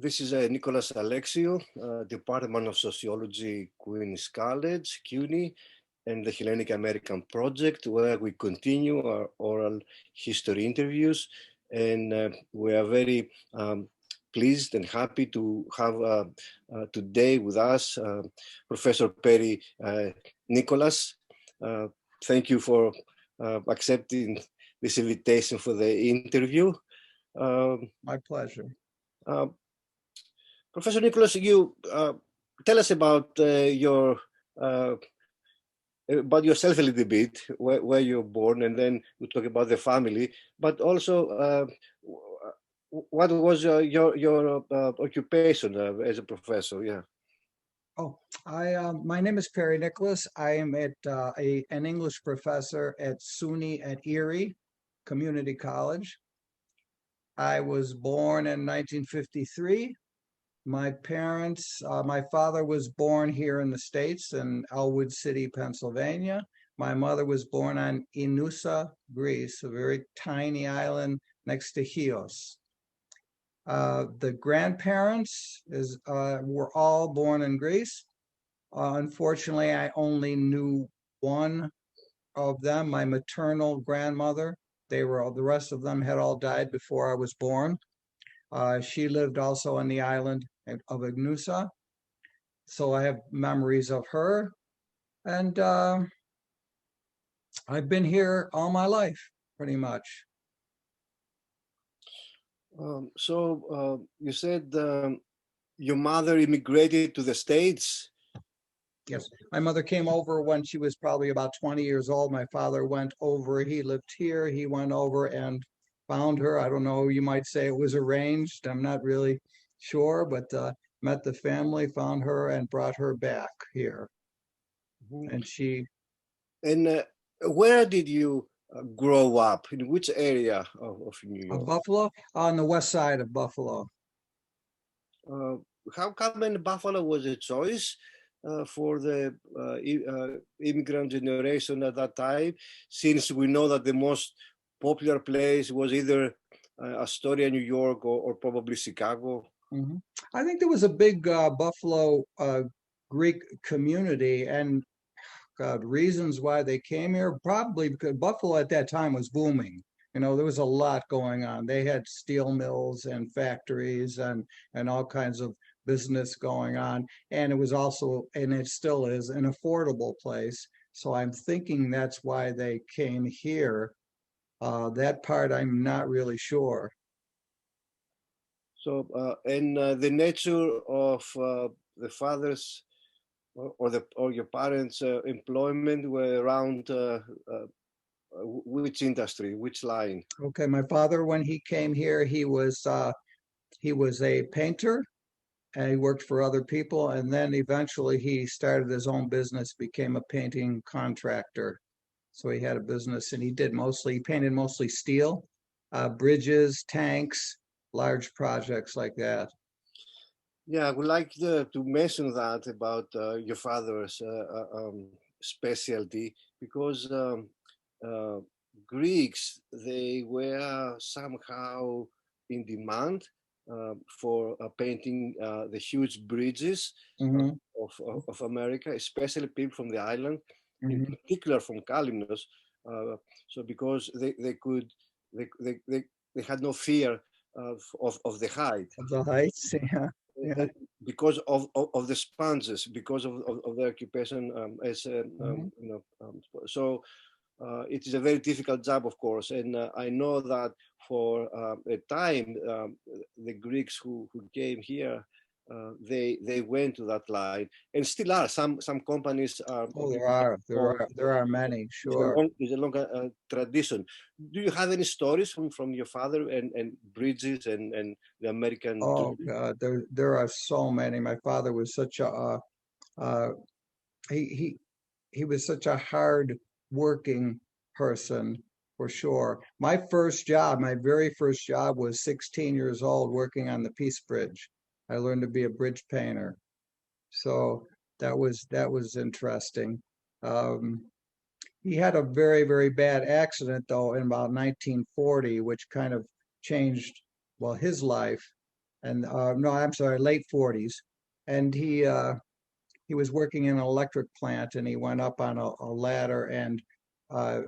This is Nicholas Alexiou, Department of Sociology, Queen's College, CUNY, and the Hellenic American Project, where we continue our oral history interviews. And we are very pleased and happy to have today with us Professor Perry Nicholas. Thank you for accepting this invitation for the interview. My pleasure. Professor Nicholas, you tell us about yourself a little bit, where you're born, and then we talk about the family. But also, what was your occupation as a professor? Yeah. Oh, my name is Perry Nicholas. I am an English professor at SUNY at Erie Community College. I was born in 1953. My father was born here in the States in Elwood City, Pennsylvania. My mother was born on Inoussa, Greece, a very tiny island next to Chios. The grandparents were all born in Greece. Unfortunately, I only knew one of them, my maternal grandmother. The rest of them had all died before I was born. She lived also on the island of Inoussa, so I have memories of her, and I've been here all my life, pretty much. So you said your mother immigrated to the States? Yes, my mother came over when she was probably about 20 years old. My father went over, he lived here, he went over and found her. I don't know, you might say it was arranged. I'm not really sure, but met the family, found her, and brought her back here. And she... And where did you grow up? In which area of New York? Buffalo, on the west side of Buffalo. How come in Buffalo was a choice for the immigrant generation at that time, since we know that the most popular place was either Astoria, New York, or probably Chicago? Mm-hmm. I think there was a big Buffalo Greek community, and reasons why they came here, probably because Buffalo at that time was booming. You know, there was a lot going on. They had steel mills and factories and all kinds of business going on. And it was also, and it still is, an affordable place. So I'm thinking that's why they came here. That part I'm not really sure. So, and the nature of the father's or your parents' employment were around which industry, which line? Okay, my father, when he came here, he was a painter, and he worked for other people, and then eventually he started his own business, became a painting contractor. So he had a business, and he painted mostly steel, bridges, tanks, large projects like that. Yeah, I would like to mention that about your father's specialty, because Greeks, they were somehow in demand for painting the huge bridges of America, especially people from the island, in particular from Kalymnos. So because they had no fear of the height. Of the heights, yeah. Yeah. Because of the sponges, because of their occupation as so it is a very difficult job, of course, and I know that for a time the Greeks who came here, they went to that line, and still are some companies are. Oh, there are many, sure. It's a long tradition. Do you have any stories from your father and bridges and the American? Oh God, there are so many. My father was such a he was such a hard working person, for sure. My very first job was 16 years old, working on the Peace Bridge. I learned to be a bridge painter. So that was interesting. He had a very, very bad accident, though, in about 1940, which kind of changed, well, his life. and no, I'm sorry, late 40s, and he was working in an electric plant, and he went up on a ladder, and uh,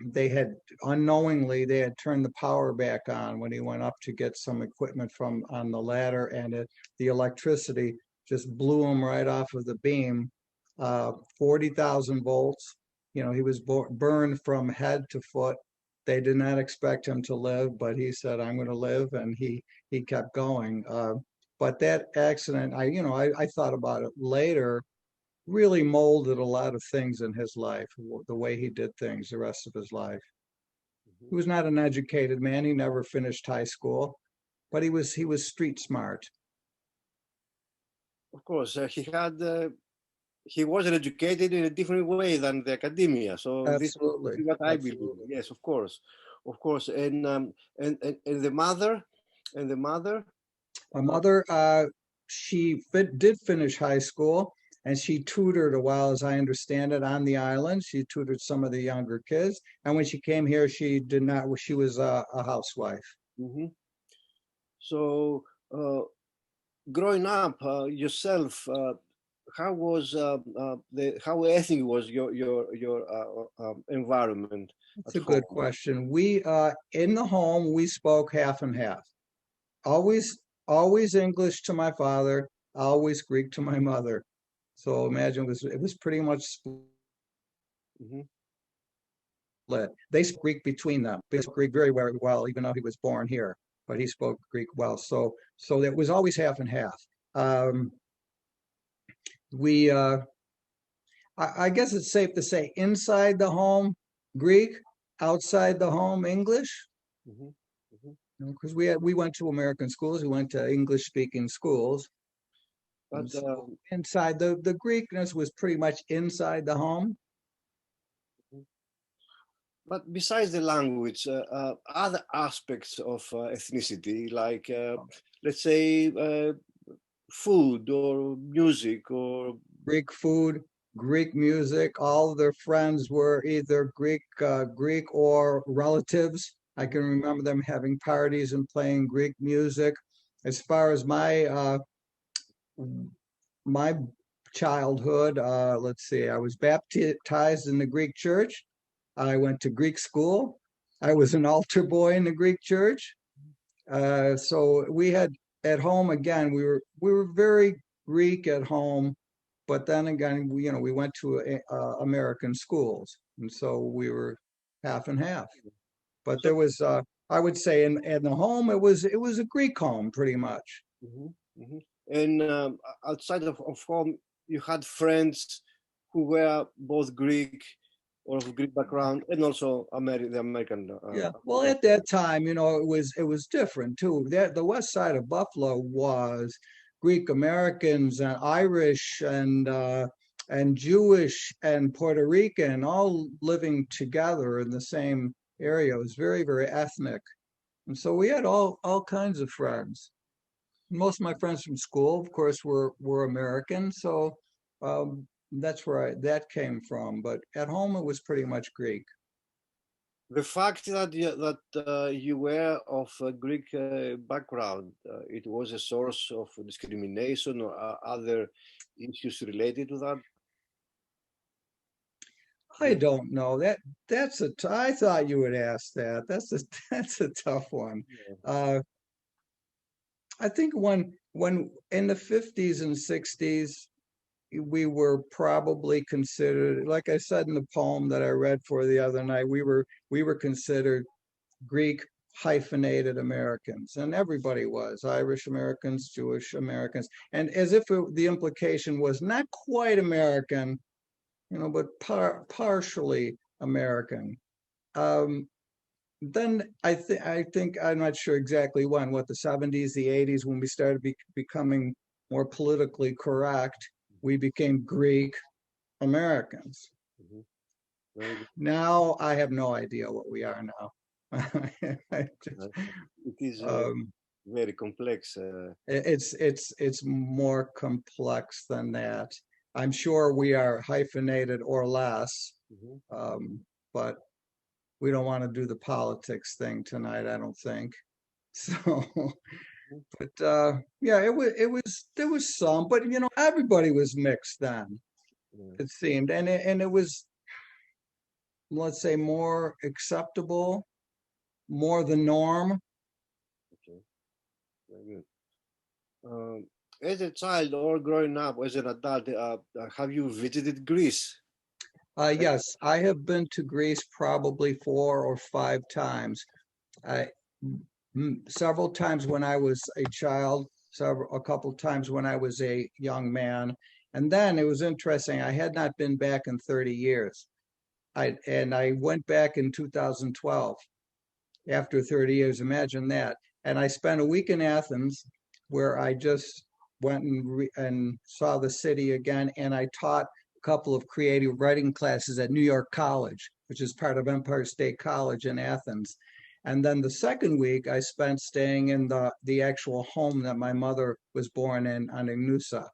they had unknowingly they had turned the power back on when he went up to get some equipment from on the ladder, and the electricity just blew him right off of the beam, 40,000 volts. You know, he was burned from head to foot. They did not expect him to live, but he said, "I'm going to live," and he kept going. But that accident, I thought about it later, really molded a lot of things in his life, the way he did things the rest of his life. Mhm. He was not an educated man. He never finished high school, but he was street smart. Of course, he wasn't educated in a different way than the academia. So this Absolutely, is what I believe. absolutely. Yes, of course, and the mother, and the mother. My mother, did finish high school, and she tutored a while, as I understand it, on the island. She tutored some of the younger kids, and when she came here, she did not. She was a housewife. Mhm. So, growing up yourself, how ethnic was your environment That's at a good home? question. We in the home we spoke half and half. Always, always English to my father, always Greek to my mother. So imagine it was pretty much Hmm. split. They spoke Greek between them. They spoke Greek very well, even though he was born here, but he spoke Greek well. So it was always half and half. Um, we I guess it's safe to say inside the home Greek, outside the home English. Hmm. Hmm. Because we went to American schools, we went to English speaking schools. And But so inside the Greekness was pretty much inside the home. but besides the language, other aspects of ethnicity, like let's say food or music or. Greek food, Greek music. All of their friends were either Greek or relatives. I can remember them having parties and playing Greek music. As far as my childhood, let's see, I was baptized in the Greek church. I went to Greek school. I was an altar boy in the Greek church. So we had at home again. We were very Greek at home, but then again, we went to American schools, and so we were half and half. But So. there was, I would say, in the home, it was a Greek home pretty much. Mhm, mhm. And outside of home, you had friends who were both Greek or of Greek background, and also the American. Yeah. Well, at that time, it was different too. That the west side of Buffalo was Greek Americans and Irish and Jewish and Puerto Rican all living together in the same area. It was very, very ethnic. And so we had all kinds of friends. Most of my friends from school, of course, were American. So that's where that came from. But at home, it was pretty much Greek. The fact that you were of a Greek background, it was a source of discrimination or other issues related to that. I don't know. I thought you would ask that. That's a tough one. Yeah. Uh, I think when in the 50s and 60s, we were probably considered, like I said in the poem that I read for the other night, we were considered Greek hyphenated Americans, and everybody was Irish Americans, Jewish Americans, and as if the implication was not quite American, but partially American. Um, then I think I'm not sure exactly when, what the 70s, the 80s, when we started becoming more politically correct, we became Greek Americans. Mhm. Very good. Now I have no idea what we are now. I just, Uh, It is um, very complex. it's more complex than that. I'm sure we are hyphenated or less, Mhm. um, but we don't want to do the politics thing tonight, I don't think. So, But yeah, there was some, but you know, everybody was mixed then, Yeah. it seemed, and it was, let's say, more acceptable, more the norm. Okay. Very good. Um, as a child or growing up as an adult, have you visited Greece? Yes, I have been to Greece probably 4 or 5 times. I several times when I was a child, a couple times when I was a young man, and then it was interesting. I had not been back in 30 years. I went back in 2012 after 30 years. Imagine that. And I spent a week in Athens where I just went and saw the city again. And I taught a couple of creative writing classes at New York College, which is part of Empire State College in Athens. And then the second week I spent staying in the actual home that my mother was born in on Ignusa.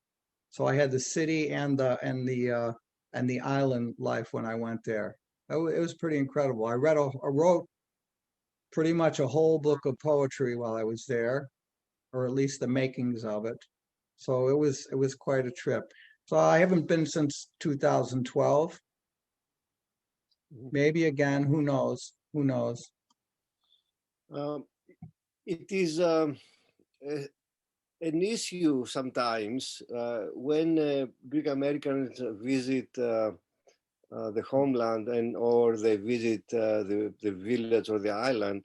So I had the city and the island life when I went there. It was pretty incredible. I wrote pretty much a whole book of poetry while I was there, or at least the makings of it. So it was quite a trip. So I haven't been since 2012. Mhm. Maybe again, who knows? Who knows? Um, it is a- an issue sometimes when Greek Americans visit the homeland and or they visit the village or the island.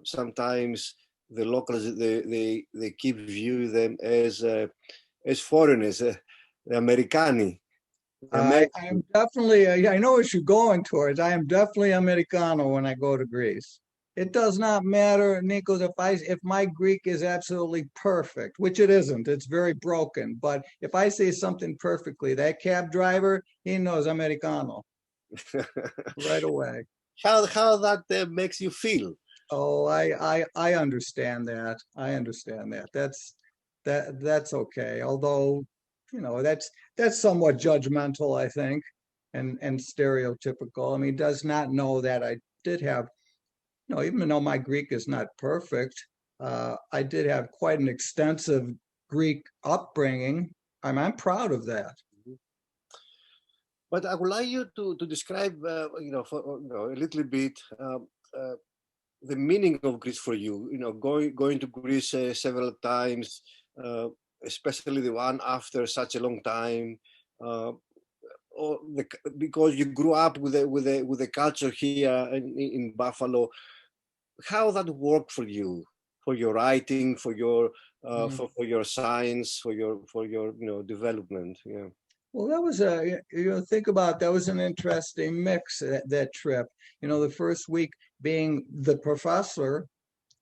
Sometimes the locals they keep view them as foreigners, the Americani, the I American. am definitely, I know what you're going towards. I am definitely Americano when I go to Greece. It does not matter, Nikos, if my Greek is absolutely perfect, which it isn't. It's very broken. But if I say something perfectly, that cab driver, he knows Americano right away. How that makes you feel? Oh, I understand that. I understand that. That's okay. Although, you know, that's somewhat judgmental, I think, and stereotypical. I mean, does not know that I did have, you know, even though my Greek is not perfect, I did have quite an extensive Greek upbringing. I'm proud of that. But I would like you to describe, for a little bit uh, the meaning of Greece for you. Going to Greece several times, uh, especially the one after such a long time, uh, because you grew up with the culture here in Buffalo. How that worked for your writing, for your science, for your development? Yeah. Well, that was you know, think about that was an interesting mix that trip. You know, the first week being the professor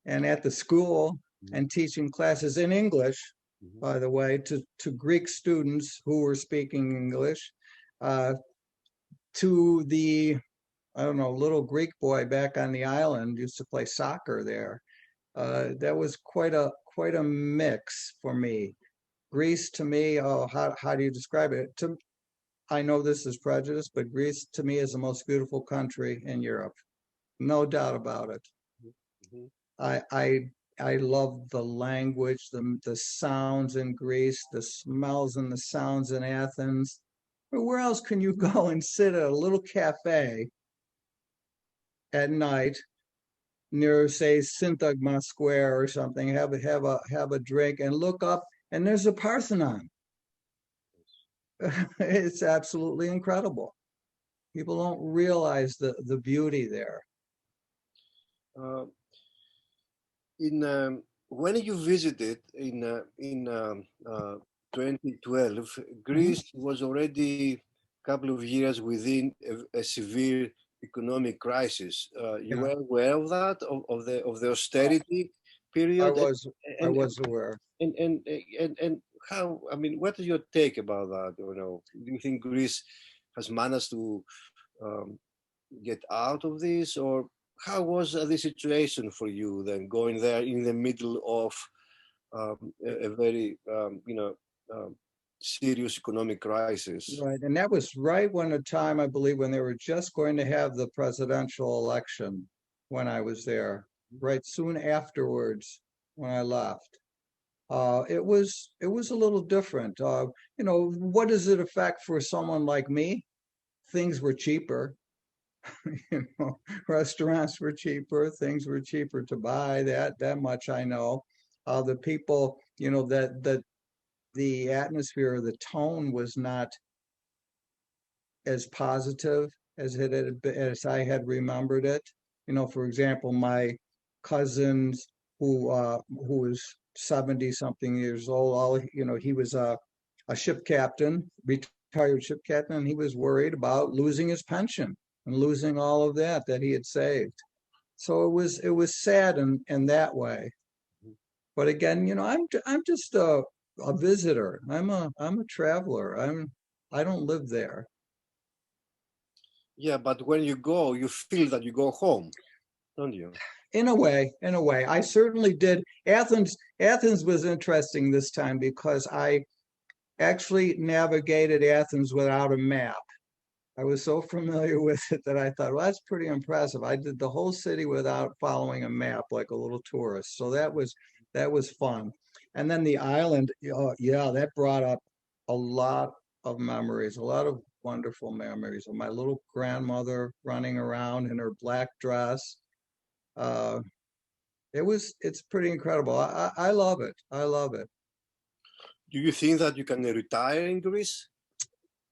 and at the school Mhm. and teaching classes in English, Mhm. by the way, to Greek students who were speaking English, uh, to the, I don't know, little Greek boy back on the island used to play soccer there. That was quite a mix for me. Greece to me, oh, how do you describe it? I know this is prejudice, but Greece to me is the most beautiful country in Europe. No doubt about it. Mhm. I I I love the language, the sounds in Greece, the smells and the sounds in Athens. But where else can you go and sit at a little cafe at night near, say, Syntagma Square or something, have a drink and look up and there's a Parthenon. It's absolutely incredible. People don't realize the beauty there. Uh, in When you visited in 2012, Mhm. Greece was already a couple of years within a severe economic crisis. You Yeah, were aware of that, of the austerity I period, was I and was aware. and and and how? I mean, what is your take about that? Do you think Greece has managed to um, get out of this, or how was the situation for you then going there in the middle of a very um, serious economic crisis? Right, and that was right when the time I believe when they were just going to have the presidential election when I was there, right soon afterwards. when I left. It was a little different. What does it affect for someone like me? Things were cheaper. you know, Restaurants were cheaper, things were cheaper to buy. That much I know. The people, that the atmosphere, the tone was not as positive as I had remembered it. For example, my cousins who was 70 something years old, he was a ship captain, retired ship captain, and he was worried about losing his pension and losing all of that he had saved. So it was sad in that way. But again, I'm just a visitor. I'm a traveler. I don't live there. Yeah, but when you go, you feel that you go home, don't you? In a way, I certainly did. Athens was interesting this time because I actually navigated Athens without a map. I was so familiar with it that I thought, well, that's pretty impressive. I did the whole city without following a map, like a little tourist. So that was fun. And then the island, yeah, that brought up a lot of memories, a lot of wonderful memories of my little grandmother running around in her black dress. Uh, it's pretty incredible. I love it. I love it. Do you think that you can retire in Greece?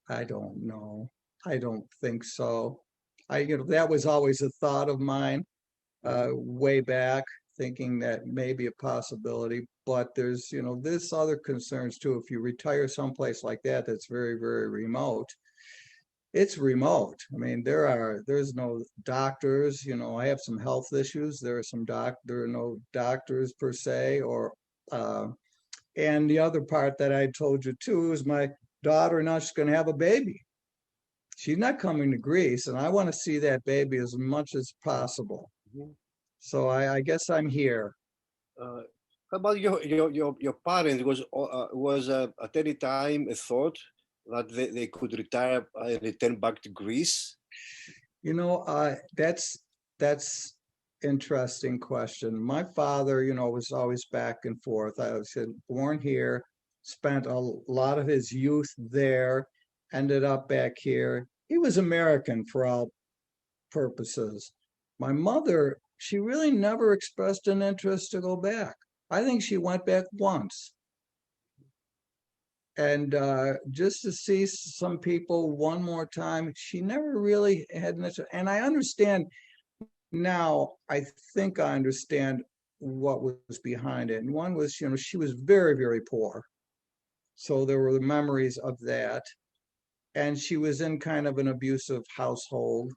I don't know. I don't think so. That was always a thought of mine, way back, thinking that may be a possibility. But there's other concerns too. If you retire someplace like that, that's very, very remote. It's remote. I mean, there's no doctors. I have some health issues. There are no doctors per se, uh, and the other part that I told you too is my daughter now she's going to have a baby. She's not coming to Greece, and I want to see that baby as much as possible. Mhm. So I guess I'm here. Uh, how about your parents? Was at any time a thought that they could retire and return back to Greece? That's interesting question. My father, was always back and forth. I was born here, spent a lot of his youth there, ended up back here. He was American for all purposes. My mother, she really never expressed an interest to go back. I think she went back once. And just to see some people one more time, she never really had an interest. And I understand now, I think I understand what was behind it. And one was, she was very, very poor. So there were the memories of that. And she was in kind of an abusive household.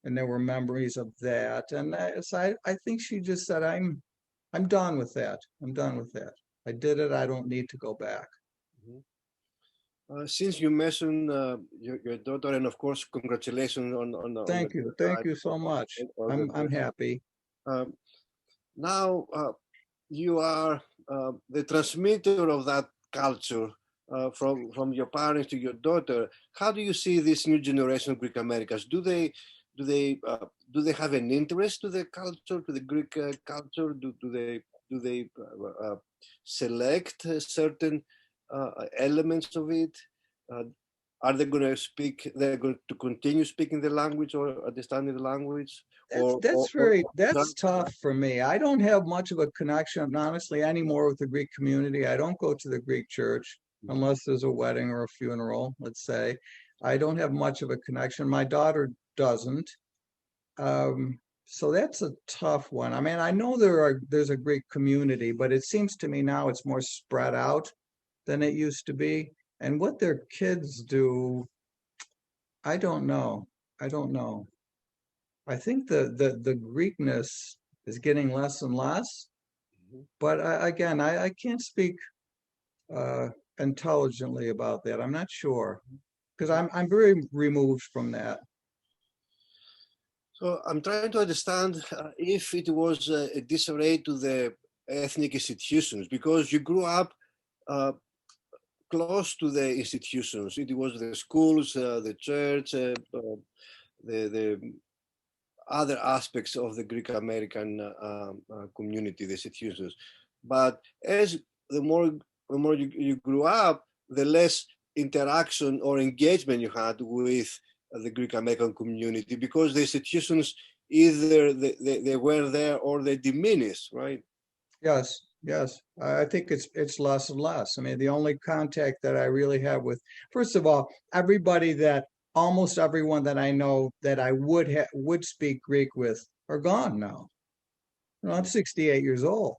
And there were memories of that. And I think she just said, I'm done with that. I'm done with that. I did it. I don't need to go back. Mhm. Since you mentioned your daughter, and of course, congratulations on the Thank you. Thank you so much. I'm happy. um, now you are the transmitter of that culture from your parents to your daughter. How do you see this new generation of Greek Americans? Do they have an interest to the culture, to the Greek culture? Do they select certain elements of it? Uh, are they going to speak? They're going to continue speaking the language or understanding the language, That's or that's very that's or tough for me. I don't have much of a connection, honestly, anymore with the Greek community. I don't go to the Greek church unless there's a wedding or a funeral, let's say. I don't have much of a connection. My daughter doesn't. So that's a tough one. I mean, I know there's a Greek community, but it seems to me now it's more spread out than it used to be. And what their kids do, I don't know. I don't know. I think the Greekness is getting less and less, Mhm. but again, I can't speak uh, intelligently about that. I'm not sure because I'm very removed from that. So I'm trying to understand if it was a disarray to the ethnic institutions, because you grew up uh, close to the institutions. It was the schools, the church, the other aspects of the Greek American community, the institutions. But as the more you grew up, the less interaction or engagement you had with the Greek American community, because the institutions either they were there or they diminished, right? Yes, yes. I think it's less and less. I mean, the only contact that I really have with, first of all, everybody that almost everyone that I know that I would speak Greek with are gone now. You know, I'm 68 years old.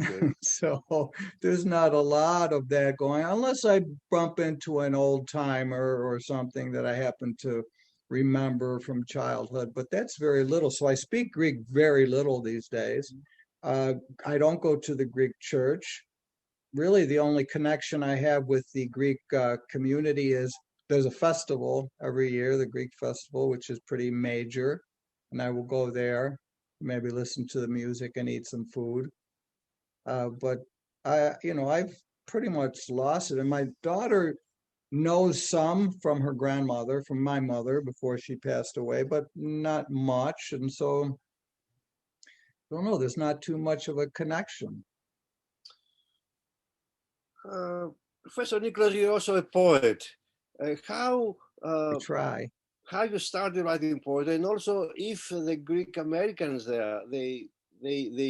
Okay. So there's not a lot of that going, unless I bump into an old timer or something that I happen to remember from childhood, but that's very little. So I speak Greek very little these days. Uh, I don't go to the Greek church. Really, the only connection I have with the Greek community is there's a festival every year, the Greek festival, which is pretty major, and I will go there, maybe listen to the music and eat some food. But I've pretty much lost it. And my daughter knows some from her grandmother, from my mother before she passed away, but not much. And so, I don't know, there's not too much of a connection. Professor Nicholas, you're also a poet. I try. How you started writing poetry, and also if the Greek Americans there they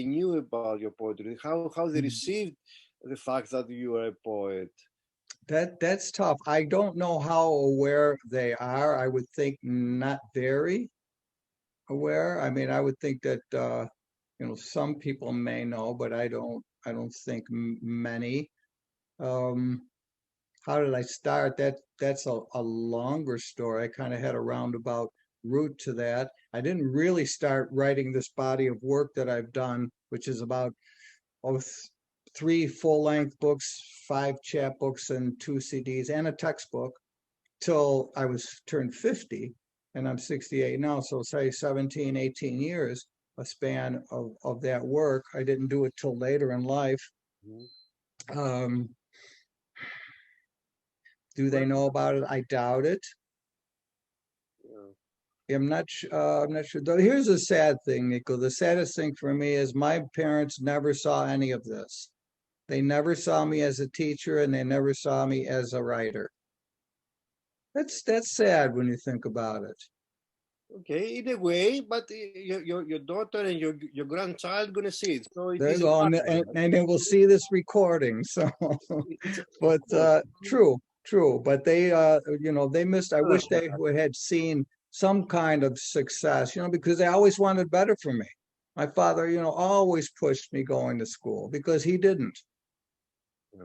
knew about your poetry, how they Mm. received the fact that you are a poet. That's tough. I don't know how aware they are. I would think not very aware. I mean, I would think that some people may know, but I don't think many. Um, how did I start? That's a longer story. I kind of had a roundabout route to that. I didn't really start writing this body of work that I've done, which is about oh, three full-length books, five chapbooks, and two CDs, and a textbook, till I was turned 50, and I'm 68 now. So say 17, 18 years, a span of that work. I didn't do it till later in life. Mhm. Um, do they Well, know about it? I doubt it. yeah. I'm not sure. Though here's the sad thing, Nico. The saddest thing for me is my parents never saw any of this. They never saw me as a teacher, and they never saw me as a writer. That's sad when you think about it. Okay, in a way, but your daughter and your grandchild gonna see it, so it There you is a go, and, partner, and, right? and they will see this recording. So, It's of but course. true, true. But they missed. I wish Uh, they had seen some kind of success, because they always wanted better for me. My father, always pushed me going to school because he didn't.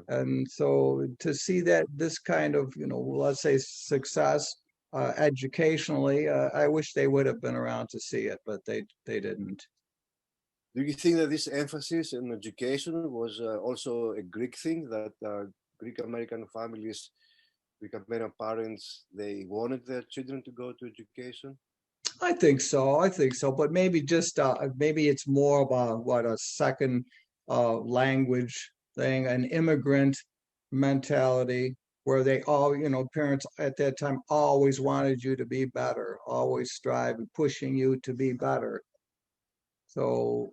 And so to see that this kind of, let's say success educationally, I wish they would have been around to see it, but they didn't. Do you think that this emphasis in education was also a Greek thing, that Greek American families, Greek American parents, they wanted their children to go to education? I think so. I think so. But maybe it's more of a second language thing, an immigrant mentality where they all, parents at that time always wanted you to be better, always striving, pushing you to be better. So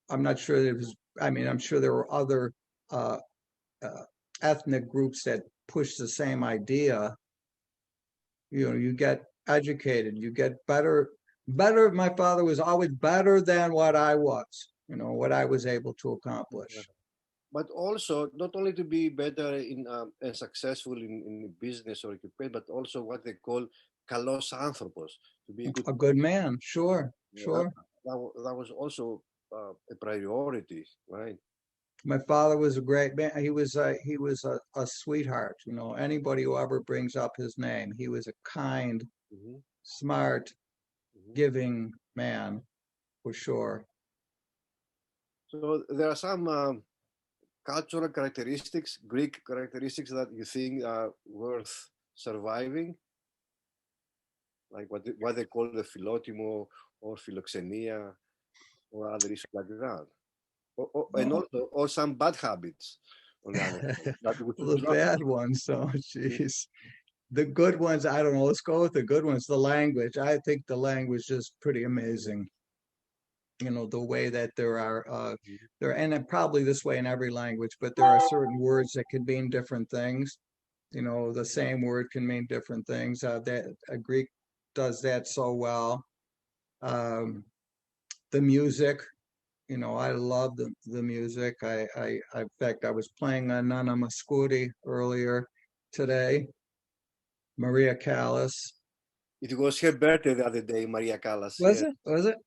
I'm not sure there was, I mean, I'm sure there were other uh, uh, ethnic groups that pushed the same idea. You get educated, you get better. My father was always better than what I was, what I was able to Yeah. accomplish. But also not only to be better in and successful in business or equipment, but also what they call kalos anthropos, to be a good A good person. man, sure, Yeah, that, sure. that was also a priority, right? My father was a great man. He was a sweetheart. Anybody who ever brings up his name, he was a kind, Hmm. smart, Hmm. giving man for sure. So there are some cultural characteristics, Greek characteristics that you think are worth surviving, like what they call the philotimo or philoxenia or other issues like that, and Oh, also or some bad habits on the other hand that we should the drop. bad ones. So, geez. The good ones, I don't know. Let's go with the good ones. The language. I think the language is pretty amazing. the way that and probably this way in every language, but there are certain words that can mean different things. The same word can mean different things. That Greek does that so well. The music, I love the music. In fact, I was playing a Nana Muscuri earlier today, Maria Callas. It was her birthday the other day, Maria Callas. Was Yeah. it? Was it?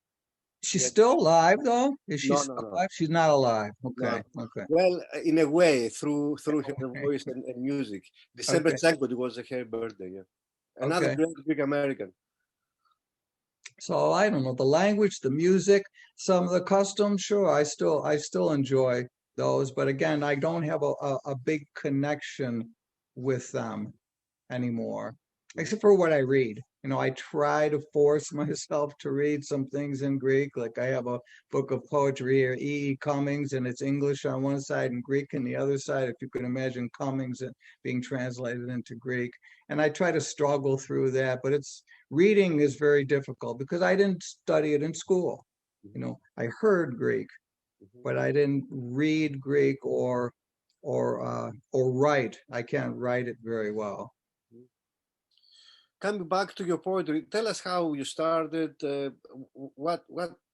She's Yeah. still alive, though? Is she No, still no, no, alive? She's not alive. no. Okay, okay, Well, in a way, through her okay, voice and music. December okay, 2nd was her birthday. Yeah. Another okay. great Greek American. So I don't know, the language, the music, some of the customs, sure, I still enjoy those, but again, I don't have a big connection with them anymore, except for what I read. I try to force myself to read some things in Greek. Like I have a book of poetry here, E. E. Cummings, and it's English on one side and Greek on the other side, if you can imagine Cummings being translated into Greek. And I try to struggle through that, but reading is very difficult because I didn't study it in school. I heard Greek, but I didn't read Greek or write. I can't write it very well. Coming back to your poetry, tell us how you started. What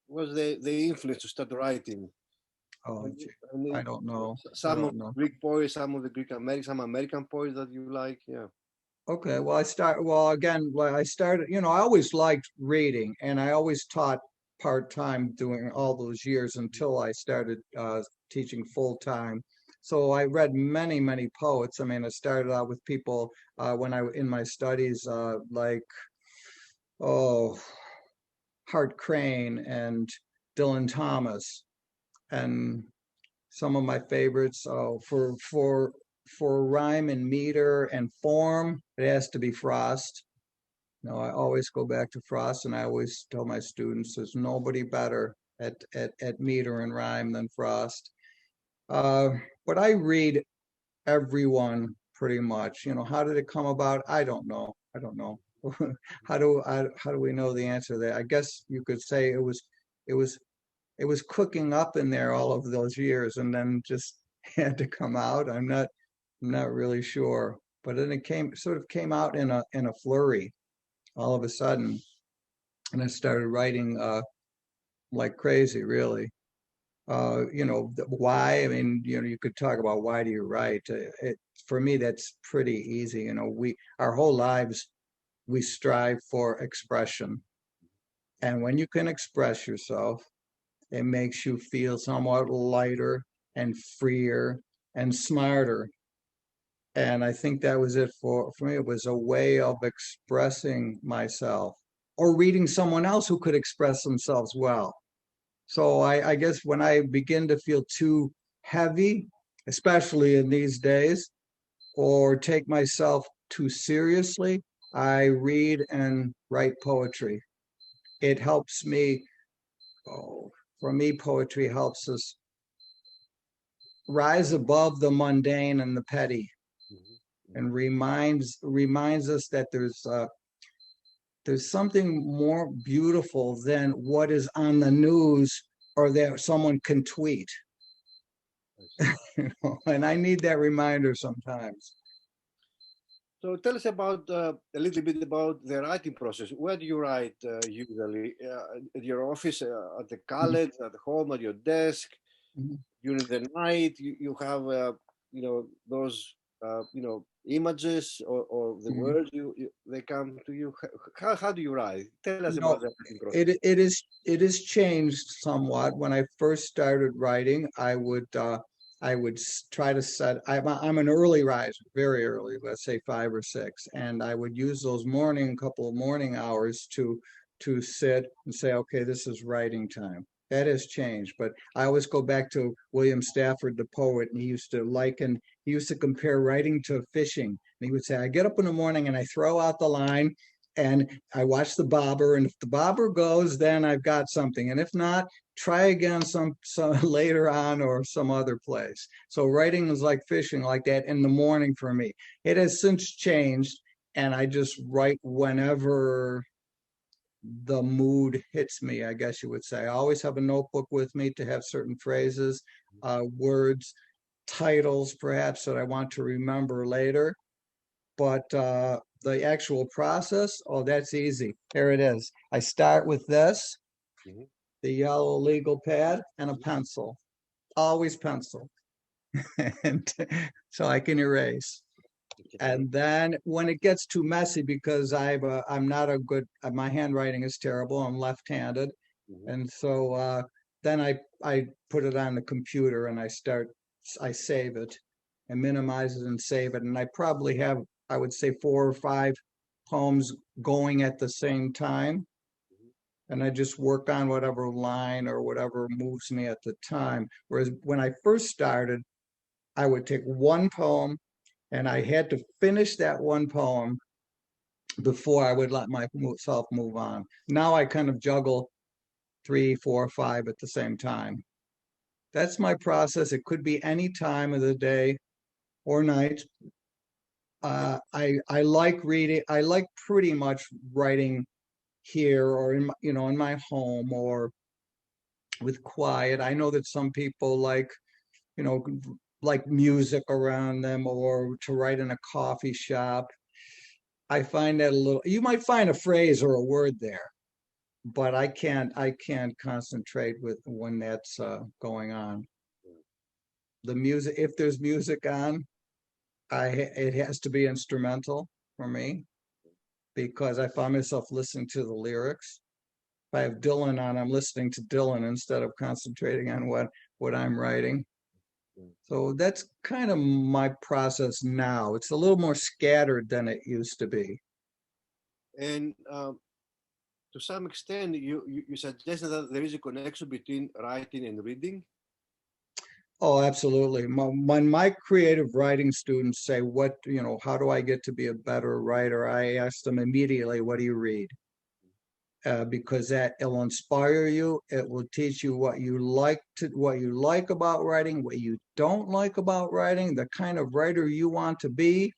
was the influence to start writing? Oh, gee, I mean, I don't know. I some of don't know. Greek poets, some of the some American poets that you like. Yeah. Okay, well, I started, I always liked reading and I always taught part-time doing all those years until I started teaching full-time. So I read many, many poets. I mean, I started out with people in my studies, like, oh, Hart Crane and Dylan Thomas, and some of my favorites. For rhyme and meter and form, it has to be Frost. I always go back to Frost, and I always tell my students there's nobody better at meter and rhyme than Frost. Uh, but I read everyone pretty much. How did it come about? I don't know. I don't know. How do we know the answer to that? I guess you could say it was it was cooking up in there all of those years and then just had to come out. I'm not really sure. But then it came out in a flurry all of a sudden. And I started writing like crazy, really. Why? I mean, you could talk about why do you write? For me, that's pretty easy. Our whole lives, we strive for expression. And when you can express yourself, it makes you feel somewhat lighter and freer and smarter. And I think that was it for me. It was a way of expressing myself or reading someone else who could express themselves well. So I guess when I begin to feel too heavy, especially in these days, or take myself too seriously, I read and write poetry. It helps me. Oh, for me, poetry helps us rise above the mundane and the petty, and reminds us that there's something more beautiful than what is on the news or that someone can tweet. And I need that reminder sometimes. So tell us about a little bit about the writing process. Where do you write usually? At your office, at the college, at home, at your desk, Mhm. during the night? You have those images or the Mhm. words they come to you. How do you write? Tell us You about know, the writing process. it is changed somewhat. When I first started writing, I would try to set. I'm an early riser, very early, let's say 5 or 6, and I would use those couple of morning hours to sit and say, okay, this is writing time. That has changed, but I always go back to William Stafford, the poet, and he used to compare writing to fishing. And he would say, I get up in the morning and I throw out the line and I watch the bobber, and if the bobber goes, then I've got something, and if not, try again some later on or some other place. So writing is like fishing, like that in the morning for me. It has since changed, and I just write whenever the mood hits me, I guess you would say. I always have a notebook with me to have certain phrases, words, titles perhaps that I want to remember later. But the actual process, oh, that's easy. Here it is. I start with this, Mhm. the yellow legal pad, and a pencil. Always pencil. And so I can erase. Okay. And then when it gets too messy, because I'm not a good, my handwriting is terrible. I'm left-handed, Mhm. and so then I put it on the computer and I save it and minimize it and save it. And I probably have, I would say, 4 or 5 poems going at the same time. Mhm. And I just work on whatever line or whatever moves me at the time. Whereas when I first started, I would take one poem and I had to finish that one poem before I would let myself move on. Now I kind of juggle 3, 4, 5 at the same time. That's my process. It could be any time of the day or night. I like reading. I like pretty much writing here or in in my home or with quiet. I know that some people you know like music around them or to write in a coffee shop. I find that a little. You might find a phrase or a word there, but I can't concentrate with when that's going on. The music, if there's music on, it has to be instrumental for me because I find myself listening to the lyrics. If I have Dylan on, I'm listening to Dylan instead of concentrating on what I'm writing. So that's kind of my process now. It's a little more scattered than it used to be. And to some extent, you suggested that there is a connection between writing and reading. Oh, absolutely. When my creative writing students say, how do I get to be a better writer? I ask them immediately, what do you read? Because that it'll inspire you. It will teach you what you like about writing, what you don't like about writing, the kind of writer you want to be.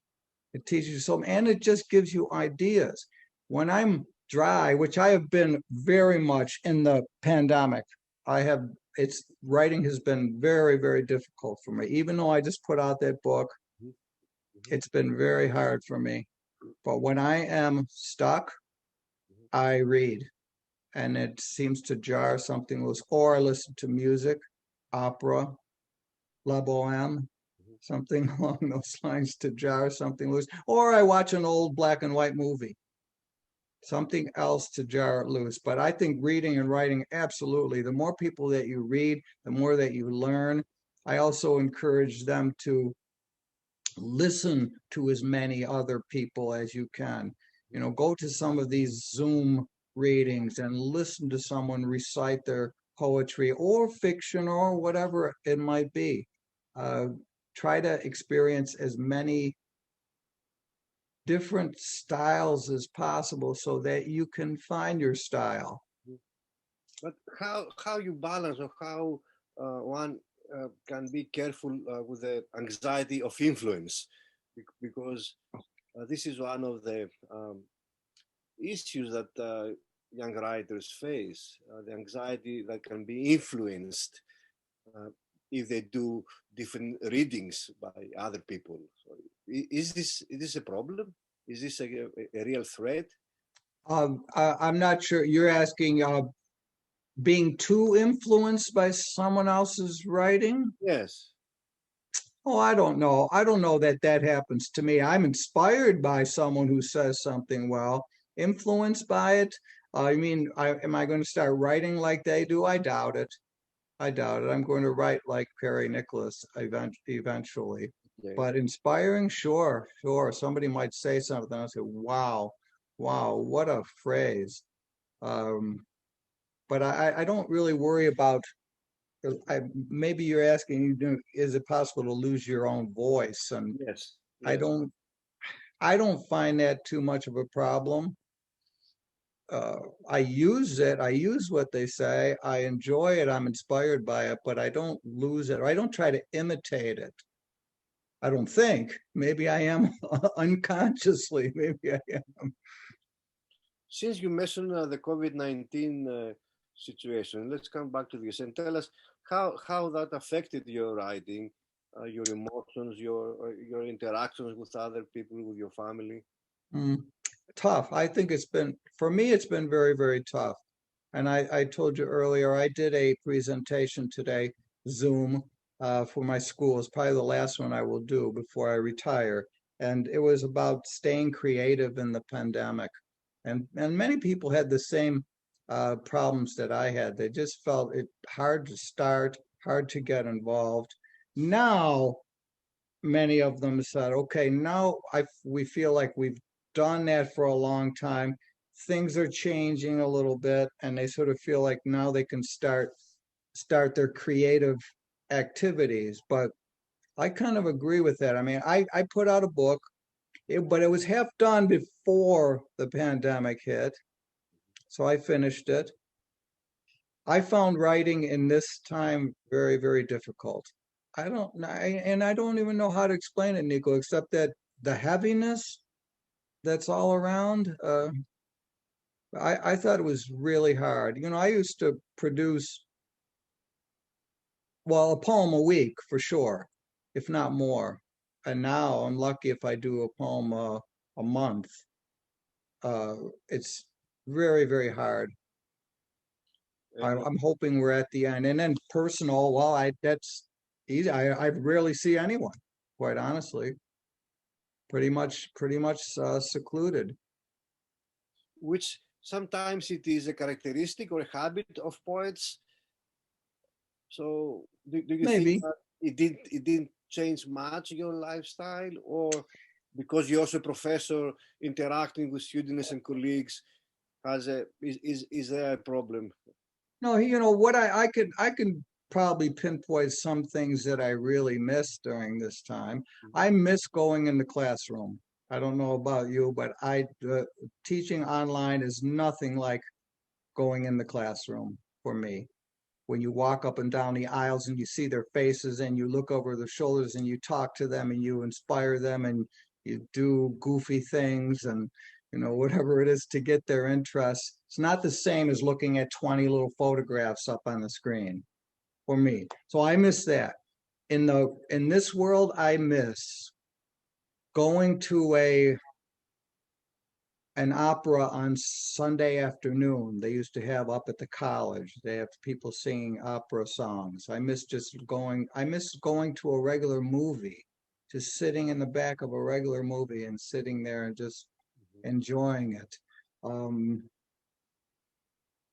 It teaches you something, and it just gives you ideas. When I'm dry, which I have been very much in the pandemic, I have it's writing has been very, very difficult for me. Even though I just put out that book, Mhm. Mhm. it's been very hard for me. But when I am stuck, I read, and it seems to jar something loose. Or I listen to music, opera, La Boheme, Mhm. something along those lines to jar something loose. Or I watch an old black and white movie, something else to jar it loose. But I think reading and writing, absolutely. The more people that you read, the more that you learn. I also encourage them to listen to as many other people as you can. Go to some of these Zoom readings and listen to someone recite their poetry or fiction or whatever it might be. Uh, Try to experience as many different styles as possible so that you can find your style. Mhm. But how you balance or how one can be careful with the anxiety of influence, because this is one of the issues that young writers face, the anxiety that can be influenced uh, if they do different readings by other people. So is this a problem? Is this a real threat? I'm not sure you're asking being too influenced by someone else's writing. Yes. Oh, I don't know. I don't know that that happens to me. I'm inspired by someone who says something well, influenced by it. Am I going to start writing like they do? I doubt it. I doubt it. I'm going to write like Perry Nicholas eventually. Okay. But inspiring, sure, sure. Somebody might say something. I say, wow, wow, what a phrase. Um, but I don't really worry about. Maybe you're asking, is it possible to lose your own voice? And Yes. I Yes. don't, I don't find that too much of a problem. Uh, I use it. I use what they say. I enjoy it. I'm inspired by it, but I don't lose it. Or I don't try to imitate it. I don't think. Maybe I am unconsciously. Maybe I am. Since you mentioned the COVID-19 situation, let's come back to this and tell us how that affected your writing, your emotions, your interactions with other people, with your family. Mm, tough. I think it's been, for me, it's been very, very tough. And I told you earlier, I did a presentation today, Zoom, for my school. It's probably the last one I will do before I retire. And it was about staying creative in the pandemic. And many people had the same problems that I had. They just felt it hard to start, hard to get involved. Now, many of them said, okay, now we feel like we've done that for a long time. Things are changing a little bit, and they sort of feel like now they can start their creative activities. But I kind of agree with that. I mean, I put out a book, but it was half done before the pandemic hit. So I finished it. I found writing in this time very, very difficult. I don't know, and I don't even know how to explain it, Nico, except that the heaviness that's all around. I thought it was really hard. You know, I used to produce, well, a poem a week for sure, if not more. And now I'm lucky if I do a poem a month. Uh, it's very, very hard. And I'm hoping we're at the end. And then personal, well, that's easy. I rarely see anyone, quite honestly. Pretty much secluded. which sometimes it is a characteristic or a habit of poets. So do you think Maybe. that it didn't change much your lifestyle, or because you're also a professor interacting with students and colleagues, is there a problem? No, you know what I can probably pinpoint some things that I really miss during this time. I miss going in the classroom. I don't know about you, but teaching online is nothing like going in the classroom for me. When you walk up and down the aisles and you see their faces and you look over their shoulders and you talk to them and you inspire them and you do goofy things and whatever it is to get their interest. It's not the same as looking at 20 little photographs up on the screen for me. So I miss that. In this world, I miss going to an opera on Sunday afternoon. They used to have up at the college. They have people singing opera songs. I miss going to a regular movie, just sitting in the back of a regular movie and sitting there and just enjoying it. Um,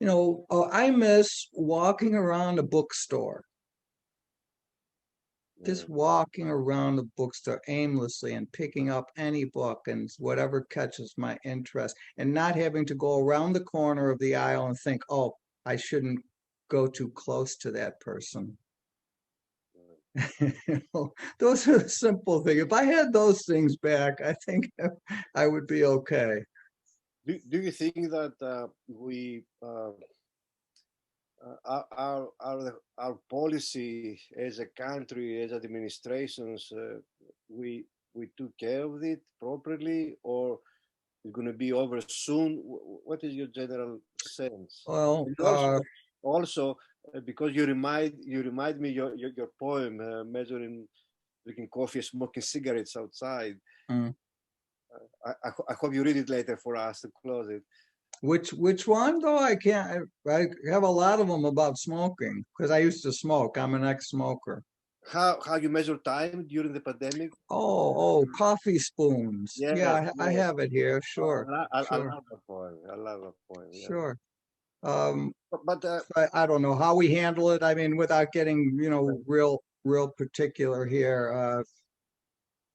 I miss walking around a bookstore, Yeah. just walking around the bookstore aimlessly and picking up any book and whatever catches my interest and not having to go around the corner of the aisle and think, oh, I shouldn't go too close to that person. Those are the simple things. If I had those things back, I think I would be okay. Do you think that we our policy as a country, as administrations, we took care of it properly, or it's going to be over soon? What is your general sense? Well, And also because you remind me your poem, measuring drinking coffee, smoking cigarettes outside. mm, I hope you read it later for us to close it. which one though? I can't. I have a lot of them about smoking because I used to smoke. I'm an ex-smoker. How you measure time during the pandemic? Oh, coffee spoons. Yes, Yeah, I yes. have it here. Oh, Sure, I sure, love that poem. I love that poem. Yeah. sure. Um, But I don't know how we handle it. I mean, without getting, real particular here.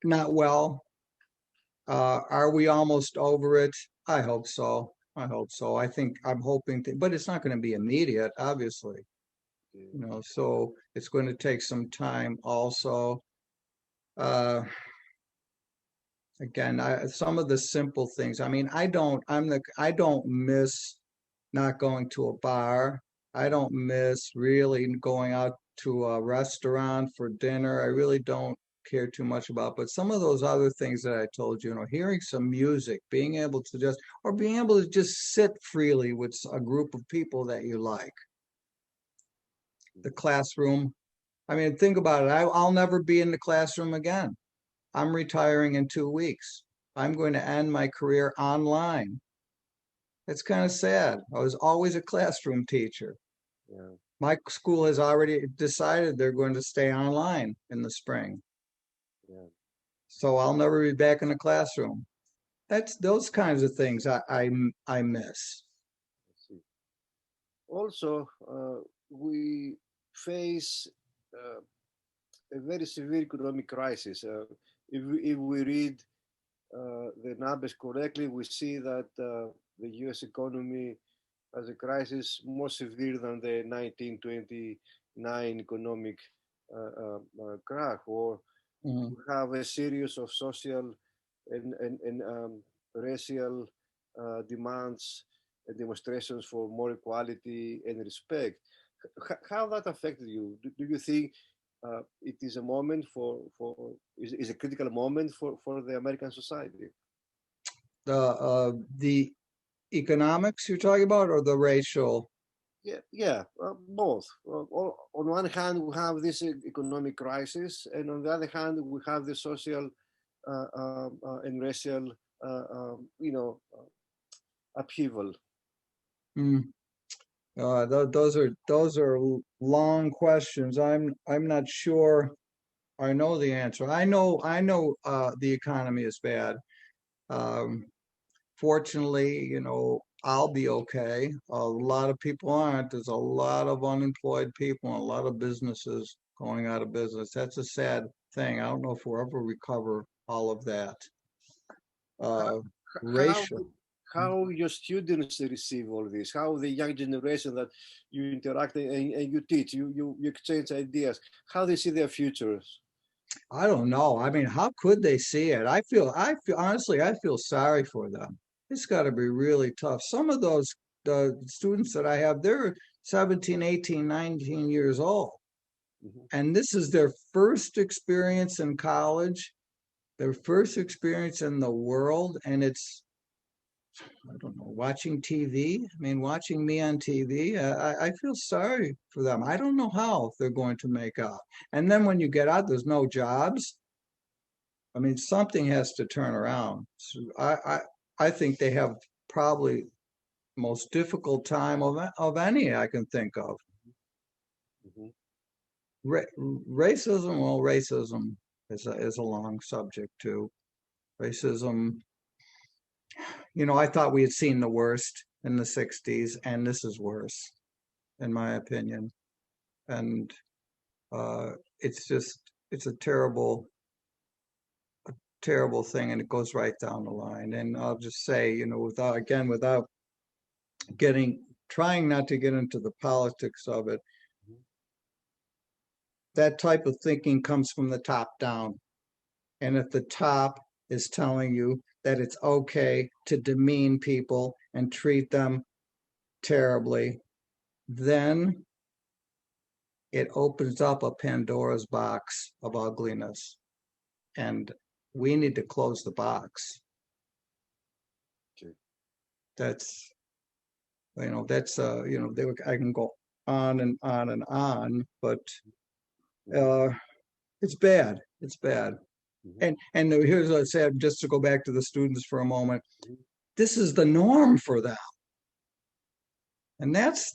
Not well. Are we almost over it? I hope so. I hope so. I'm hoping but it's not going to be immediate, obviously. So it's going to take some time also. Uh, Again, some of the simple things. I mean, I don't miss not going to a bar. I don't miss really going out to a restaurant for dinner. I really don't care too much about. But some of those other things that I told you, hearing some music, being able to just sit freely with a group of people that you like. The classroom. I mean, think about it. I'll never be in the classroom again. I'm retiring in 2 weeks. I'm going to end my career online. It's kind of sad. I was always a classroom teacher. Yeah. My school has already decided they're going to stay online in the spring. Yeah. So I'll never be back in the classroom. That's those kinds of things I miss. I see. Also, we face a very severe economic crisis. If we read the numbers correctly, we see that the U.S. economy has a crisis more severe than the 1929 economic crash, or Mhm. we have a series of social and racial demands and demonstrations for more equality and respect. How that affected you? Do you think it is a moment is a critical moment for the American society? The economics you're talking about, or the racial? Yeah, yeah, both. On one hand, we have this economic crisis, and on the other hand, we have the social and racial, upheaval. Mm. Those are long questions. I'm not sure I know the answer. I know the economy is bad. Um, Fortunately, I'll be okay. A lot of people aren't. There's a lot of unemployed people and a lot of businesses going out of business. That's a sad thing. I don't know if we'll ever recover all of that. Uh, How Racial. how your students receive all this? How the young generation that you interact and you teach, you exchange ideas, how they see their futures? I don't know. I mean, how could they see it? Honestly, I feel sorry for them. It's got to be really tough. Some of those the students that I have, they're 17, 18, 19 years old. Mhm. And this is their first experience in college, their first experience in the world. And it's, I don't know, watching TV. I mean, watching me on TV, I feel sorry for them. I don't know how they're going to make out. And then when you get out, there's no jobs. I mean, something has to turn around. So I think they have probably most difficult time of any I can think of. Mhm. Racism, well, racism is a long subject too. Racism, I thought we had seen the worst in the 60s, and this is worse, in my opinion. And uh, it's a terrible thing, and it goes right down the line. And I'll just say, without trying not to get into the politics of it, Mhm. that type of thinking comes from the top down. And if the top is telling you that it's okay to demean people and treat them terribly, then it opens up a Pandora's box of ugliness. And we need to close the box. Okay. That's, I can go on and on and on, but Mhm. uh, it's bad. It's bad. Mhm. And here's what I said, just to go back to the students for a moment. Mhm. This is the norm for them. And that's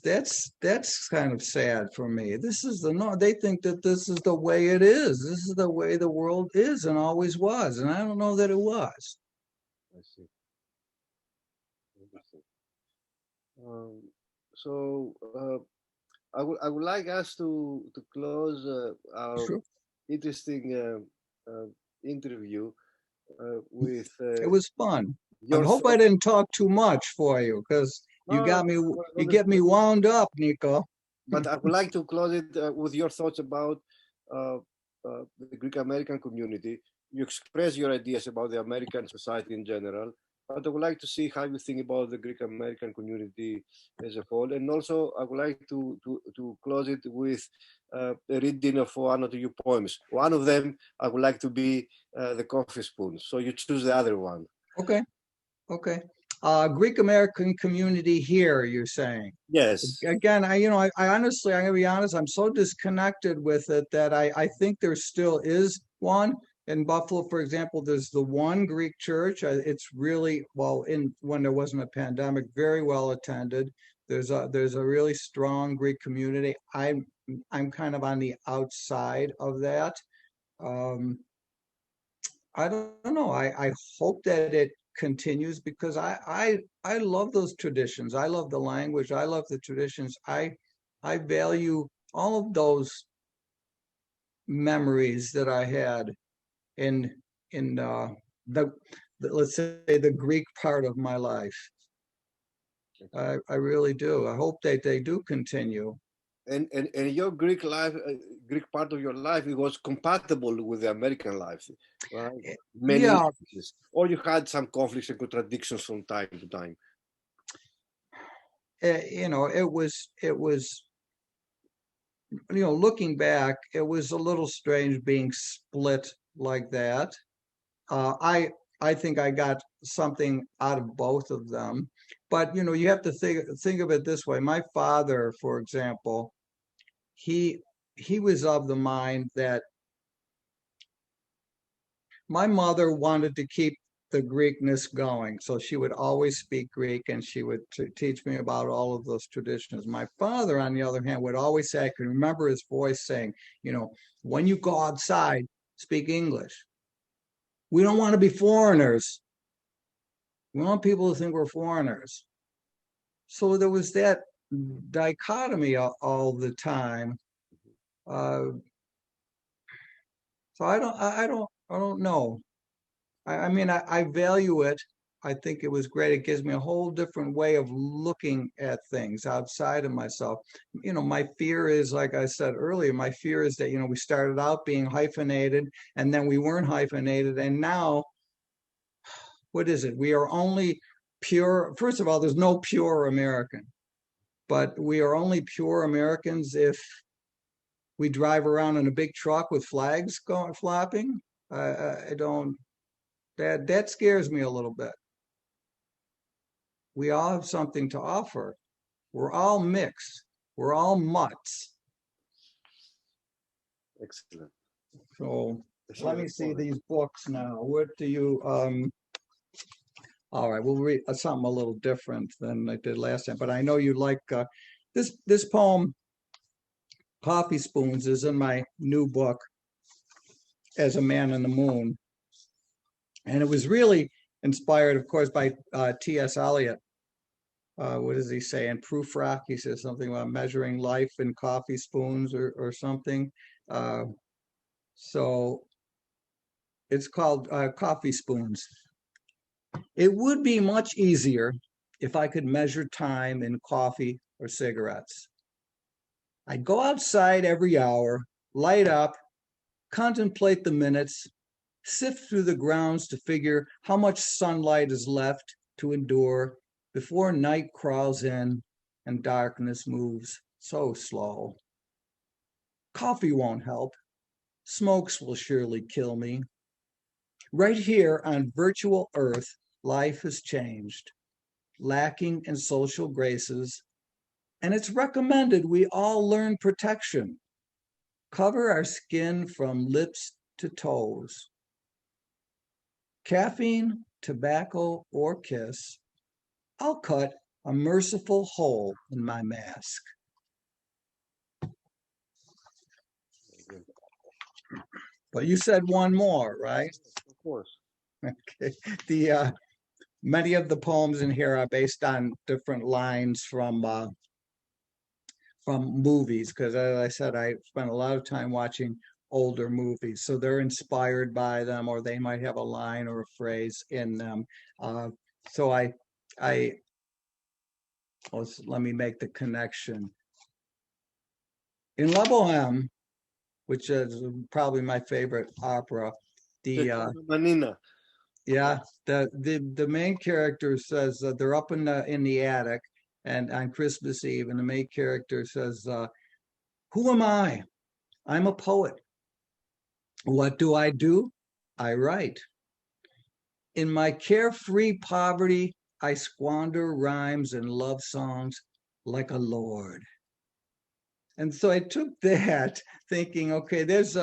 kind of sad for me. This is the norm. They think that this is the way it is. This is the way the world is and always was. And I don't know that it was. I see. Interesting. Um, so I would like us to close our Sure. interesting interview with It was fun. I your hope I thoughts. didn't talk too much for you because No, you get me wound up, Nico. but I would like to close it with your thoughts about uh, the Greek American community. You express your ideas about the American society in general, but I would like to see how you think about the Greek American community as a whole. And also, I would like to close it with a reading of one or two poems. One of them, I would like to be the coffee spoon. So you choose the other one. Okay. Okay. Greek American community here, you're saying? Yes. Again, I honestly, I'm gonna be honest, I'm so disconnected with it that I think there still is one. In Buffalo, for example, there's the one Greek church. It's really, well, when there wasn't a pandemic, very well attended. There's a really strong Greek community. I'm kind of on the outside of that. Um, I don't know. I hope that it continues because I love those traditions. I love the language. I love the traditions. I value all of those memories that I had in the let's say the Greek part of my life. I really do. I hope that they do continue. And your Greek life, Greek part of your life, it was compatible with the American life, right? Many Yeah, languages. Or you had some conflicts and contradictions from time to time. it was looking back, it was a little strange being split like that. I think I got something out of both of them, but you have to think of it this way. My father, for example, he he was of the mind that my mother wanted to keep the Greekness going, so she would always speak Greek and she would teach me about all of those traditions. My father, on the other hand, would always say, I can remember his voice saying, when you go outside, speak English. We don't want to be foreigners. We want people to think we're foreigners. So there was that dichotomy all the time. Uh, so I don't know. I mean, I value it. I think it was great. It gives me a whole different way of looking at things outside of myself. My fear is, like I said earlier, my fear is that, we started out being hyphenated and then we weren't hyphenated. And now, what is it? We are only pure. First of all, there's no pure American, but we are only pure Americans if we drive around in a big truck with flags going flapping. I don't. That scares me a little bit. We all have something to offer. We're all mixed. We're all mutts. Excellent. So let me see these books now. What do you all right, we'll read something a little different than I did last time, but I know you like this poem, Coffee Spoons, is in my new book, As a Man in the Moon. And it was really inspired, of course, by T.S. Eliot. What does he say in Prufrock? He says something about measuring life in coffee spoons or something. So it's called Coffee Spoons. It would be much easier if I could measure time in coffee or cigarettes. I'd go outside every hour, light up, contemplate the minutes, sift through the grounds to figure how much sunlight is left to endure before night crawls in and darkness moves so slow. Coffee won't help. Smokes will surely kill me. Right here on virtual Earth, life has changed, lacking in social graces, and it's recommended we all learn protection. Cover our skin from lips to toes. Caffeine, tobacco, or kiss, I'll cut a merciful hole in my mask. But you said one more, right? Of course. Okay. Many of the poems in here are based on different lines from movies, because as I said, I spent a lot of time watching older movies, so they're inspired by them, or they might have a line or a phrase in them. So let me make the connection. In La Boheme, which is probably my favorite opera, Manina. yeah, the main character says they're up in the attic, and on Christmas Eve, and the main character says, "Who am I? I'm a poet. What do? I write. In my carefree poverty, I squander rhymes and love songs like a lord. And so I took that thinking, okay, there's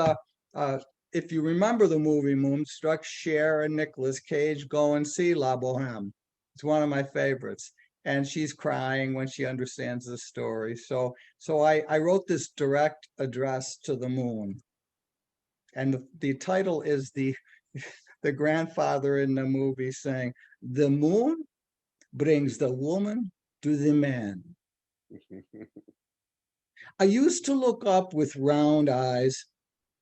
if you remember the movie Moonstruck, Cher and Nicolas Cage go and see La Boheme. It's one of my favorites. And she's crying when she understands the story. So I wrote this direct address to the moon. And the title is the grandfather in the movie saying, "The moon brings the woman to the man." I used to look up with round eyes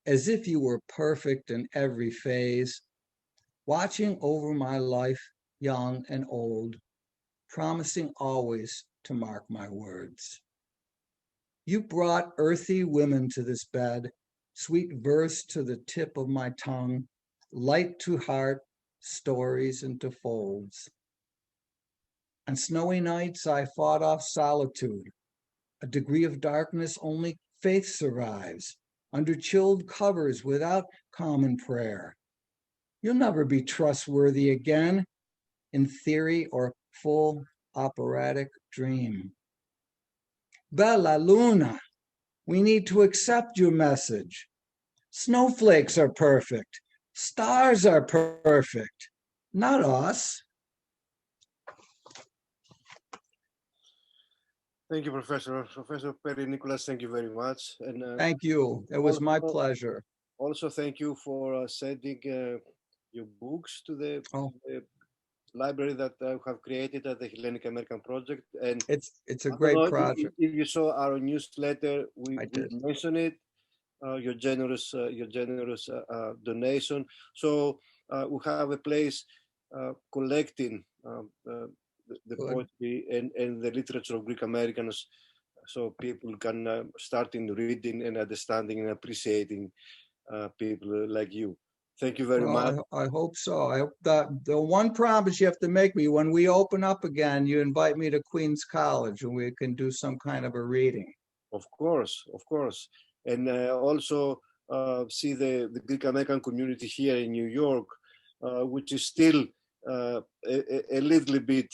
as if you were perfect in every phase, watching over my life, young and old, promising always to mark my words. You brought earthy women to this bed, sweet verse to the tip of my tongue, light to heart, stories into folds. On snowy nights, I fought off solitude, a degree of darkness only faith survives, under chilled covers without common prayer. You'll never be trustworthy again, in theory or full operatic dream. Bella Luna, we need to accept your message. Snowflakes are perfect. Stars are perfect. Not us. Thank you, Professor. Professor Perry Nicholas, thank you very much. And Thank you. It was my also, pleasure. also thank you for sending your books to the library that I have created at the Hellenic American Project. And it's a I don't great know project. if you saw our newsletter, we did. mentioned it. Your generous donation. So we have a place collecting the poetry and the literature of Greek Americans, so people can start in reading and understanding and appreciating people like you. Thank you very much. I hope so. I hope that the one promise you have to make me when we open up again, you invite me to Queens College and we can do some kind of a reading. Of course. And also see the Greek American community here in New York, which is still a little bit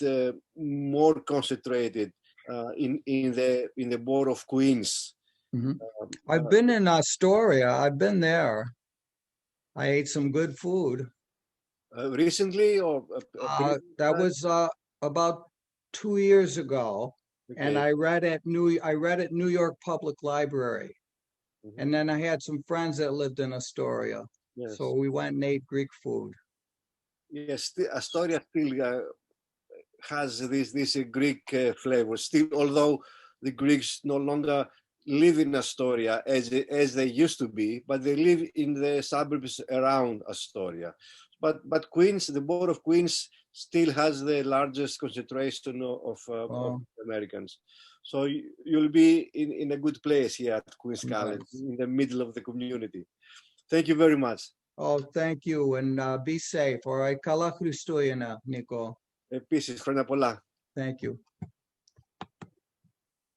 more concentrated in the board of Queens. I've been in Astoria. I've been there. I ate some good food. Recently, or that was about 2 years ago, okay. And I read at New York Public Library, and then I had some friends that lived in Astoria, so we went and ate Greek food. Yes, Astoria still has this Greek flavor. Still, although the Greeks no longer live in Astoria as they used to be, but they live in the suburbs around Astoria. But Queens, the board of Queens, still has the largest concentration of Americans. So you'll be in a good place here at Queens College, in the middle of the community. Thank you very much. Oh, thank you, and be safe. All right, Kala Christoyena, Nico. Επίσης, χρόνια πολλά. Thank you.